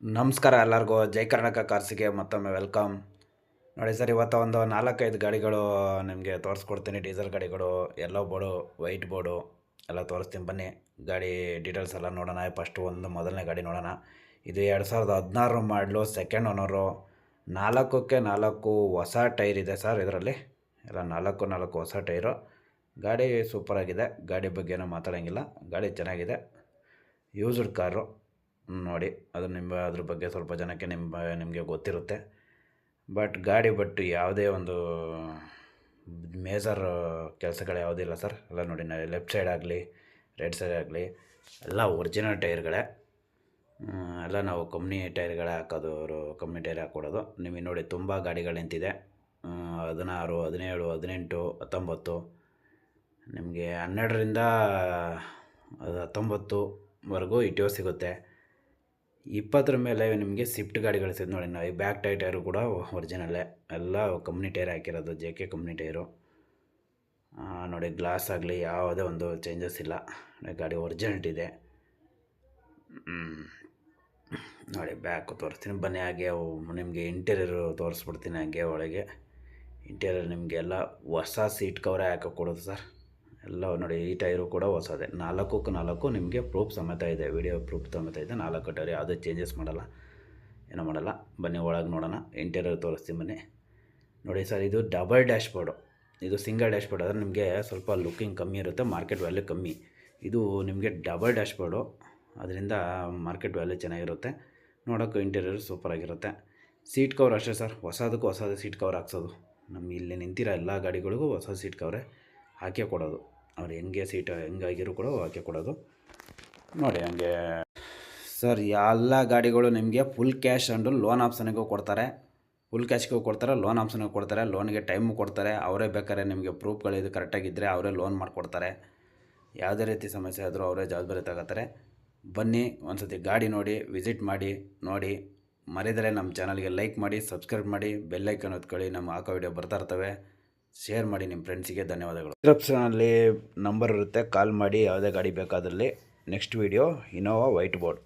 ನಮಸ್ಕಾರ ಎಲ್ಲರಿಗೂ ಜೈ ಕರ್ನಾಟಕ ಕಾರ್ಸಿಗೆ ಮತ್ತೊಮ್ಮೆ ವೆಲ್ಕಮ್. ನೋಡಿ ಸರ್, ಇವತ್ತು ಒಂದು 4-5 ಗಾಡಿಗಳು ನಿಮಗೆ ತೋರಿಸ್ಕೊಡ್ತೀನಿ. ಡೀಸೆಲ್ ಗಾಡಿಗಳು, ಯೆಲ್ಲೋ ಬೋರ್ಡು, ವೈಟ್ ಬೋರ್ಡು ಎಲ್ಲ ತೋರಿಸ್ತೀನಿ. ಬನ್ನಿ ಗಾಡಿ ಡೀಟೇಲ್ಸ್ ಎಲ್ಲ ನೋಡೋಣ. ಫಸ್ಟು ಮೊದಲನೇ ಗಾಡಿ ನೋಡೋಣ. ಇದು 2016 ಮಾಡಲು, ಸೆಕೆಂಡ್ ಓನರು, 4ಕ್ಕೆ 4 ಹೊಸ ಟೈರ್ ಇದೆ ಸರ್. ಇದರಲ್ಲಿ ಎಲ್ಲ 4 ಹೊಸ ಟೈರು. ಗಾಡಿ ಸೂಪರಾಗಿದೆ. ಗಾಡಿ ಬಗ್ಗೆ ಏನೂ ಮಾತಾಡೋಂಗಿಲ್ಲ. ಗಾಡಿ ಚೆನ್ನಾಗಿದೆ. ಯೂಸ್ಡ್ ಕಾರು ನೋಡಿ. ಅದು ಅದ್ರ ಬಗ್ಗೆ ಸ್ವಲ್ಪ ಜನಕ್ಕೆ ನಿಮಗೆ ಗೊತ್ತಿರುತ್ತೆ. ಬಟ್ ಯಾವುದೇ ಒಂದು ಮೇಜರ್ ಕೆಲಸಗಳು ಯಾವುದಿಲ್ಲ ಸರ್. ಎಲ್ಲ ನೋಡಿ, ಲೆಫ್ಟ್ ಸೈಡ್ ಆಗಲಿ ರೈಟ್ ಸೈಡ್ ಆಗಲಿ ಎಲ್ಲ ಒರಿಜಿನಲ್ ಟೈರ್ಗಳೇ. ಎಲ್ಲ ನಾವು ಕಂಪ್ನಿ ಟೈರ್ಗಳೇ ಹಾಕೋದು, ಅವರು ಕಂಪ್ನಿ ಟೈರ್ ಹಾಕ್ಕೊಡೋದು. ನಿಮಗೆ ನೋಡಿ, ತುಂಬ ಗಾಡಿಗಳು ನಿಂತಿದೆ. 16, 17, 18, 19, ನಿಮಗೆ 12ರಿಂದ 19ವರೆಗೂ ಇಟಿಒ ಸಿಗುತ್ತೆ. 20 ಮೇಲೆ ನಿಮಗೆ ಸ್ವಿಫ್ಟ್ ಗಾಡಿಗಳು ಸಿಗುತ್ತೆ ನೋಡಿ. ನಾವು ಬ್ಯಾಕ್ ಟೈರು ಕೂಡ ಒರಿಜಿನಲ್ಲೇ, ಎಲ್ಲ ಕಂಪ್ನಿ ಟೈರ್ ಹಾಕಿರೋದು, JK ಕಂಪ್ನಿ ಟೈರು ನೋಡಿ. ಗ್ಲಾಸ್ ಆಗಲಿ ಯಾವುದೇ ಒಂದು ಚೇಂಜಸ್ ಇಲ್ಲ. ಗಾಡಿ ಒರಿಜಿನಲ್ಟಿ ಇದೆ ನೋಡಿ. ಬ್ಯಾಕು ತೋರಿಸ್ತೀನಿ ಬನ್ನಿ. ಹಾಗೆ ನಿಮಗೆ ಇಂಟೀರಿಯರು ತೋರಿಸ್ಬಿಡ್ತೀನಿ. ಹಾಗೆ ಒಳಗೆ ಇಂಟೀರಿಯರ್ ನಿಮಗೆ ಎಲ್ಲ ಹೊಸ ಸೀಟ್ ಕವರೇ ಹಾಕಿ ಸರ್. ಎಲ್ಲ ನೋಡಿ, ಈ ಟೈರು ಕೂಡ ಹೊಸದೇ. 4ಕ್ಕೆ 4 ನಿಮಗೆ ಪ್ರೂಫ್ ಸಮೇತ ಇದೆ, ವಿಡಿಯೋ ಪ್ರೂಫ್ ಸಮೇತ ಇದೆ. 4 ಟೈರ್ ಯಾವುದೇ ಚೇಂಜಸ್ ಮಾಡಲ್ಲ, ಏನೂ ಮಾಡಲ್ಲ. ಬನ್ನಿ ಒಳಗೆ ನೋಡೋಣ. ಇಂಟೀರಿಯರ್ ತೋರಿಸ್ತೀನಿ ಬನ್ನಿ. ನೋಡಿ ಸರ್, ಇದು ಡಬಲ್ ಡ್ಯಾಶ್ ಬೋರ್ಡು. ಇದು ಸಿಂಗಲ್ ಡ್ಯಾಶ್ ಬೋರ್ಡ್ ಆದರೆ ನಿಮಗೆ ಸ್ವಲ್ಪ ಲುಕ್ಕಿಂಗ್ ಕಮ್ಮಿ ಇರುತ್ತೆ, ಮಾರ್ಕೆಟ್ ವ್ಯಾಲ್ಯೂ ಕಮ್ಮಿ. ಇದು ನಿಮಗೆ ಡಬಲ್ ಡ್ಯಾಶ್ ಬೋರ್ಡು, ಅದರಿಂದ ಮಾರ್ಕೆಟ್ ವ್ಯಾಲ್ಯೂ ಚೆನ್ನಾಗಿರುತ್ತೆ. ನೋಡೋಕ್ಕೂ ಇಂಟೀರಿಯರ್ ಸೂಪರಾಗಿರುತ್ತೆ. ಸೀಟ್ ಕವರ್ ಅಷ್ಟೇ ಸರ್, ಹೊಸದಕ್ಕೂ ಹೊಸದು ಸೀಟ್ ಕವರ್ ಹಾಕ್ಸೋದು. ನಮಗೆ ಇಲ್ಲಿ ನಿಂತಿರೋ ಎಲ್ಲ ಗಾಡಿಗಳಿಗೂ ಹೊಸ ಸೀಟ್ ಕವರೇ ಹಾಕಿ ಕೊಡೋದು. ಅವ್ರು ಹೆಂಗಾಗಿರೋ ಕೂಡ ಹಾಕಿ ಕೊಡೋದು ನೋಡಿ. ಹಂಗೆ ಸರ್, ಎಲ್ಲ ಗಾಡಿಗಳು ನಿಮಗೆ ಫುಲ್ ಕ್ಯಾಶ್ ಆ್ಯಂಡು ಲೋನ್ ಆಪ್ಷನಿಗೂ ಕೊಡ್ತಾರೆ. ಫುಲ್ ಕ್ಯಾಶ್ಗೂ ಕೊಡ್ತಾರೆ, ಲೋನ್ ಆಪ್ಷನ್ಗೂ ಕೊಡ್ತಾರೆ. ಲೋನ್ಗೆ ಟೈಮು ಕೊಡ್ತಾರೆ. ಅವರೇ ಬೇಕಾದ್ರೆ ನಿಮಗೆ ಪ್ರೂಫ್ಗಳಿದು ಕರೆಕ್ಟಾಗಿದ್ದರೆ ಅವರೇ ಲೋನ್ ಮಾಡಿಕೊಡ್ತಾರೆ. ಯಾವುದೇ ರೀತಿ ಸಮಸ್ಯೆ ಆದರೂ ಅವರೇ ಜವಾಬ್ದಾರಿ ತಗೋತಾರೆ. ಬನ್ನಿ, ಒಂದು ಸತಿ ಗಾಡಿ ನೋಡಿ, ವಿಸಿಟ್ ಮಾಡಿ ನೋಡಿ. ಮರೆದರೆ ನಮ್ಮ ಚಾನಲ್ಗೆ ಲೈಕ್ ಮಾಡಿ, ಸಬ್ಸ್ಕ್ರೈಬ್ ಮಾಡಿ, ಬೆಲ್ಲೈಕನ್ ಒತ್ಕೊಳ್ಳಿ. ನಮ್ಮ ಹಾಕೋ ವಿಡಿಯೋ ಬರ್ತಾ ಇರ್ತವೆ. ಶೇರ್ ಮಾಡಿ ನಿಮ್ಮ ಫ್ರೆಂಡ್ಸಿಗೆ. ಧನ್ಯವಾದಗಳು. ಡಿಸ್ಕ್ರಿಪ್ಷನಲ್ಲಿ ನಂಬರ್ ಇರುತ್ತೆ, ಕಾಲ್ ಮಾಡಿ ಯಾವುದೇ ಗಾಡಿ ಬೇಕಾದಲ್ಲಿ. Next video Innova white board.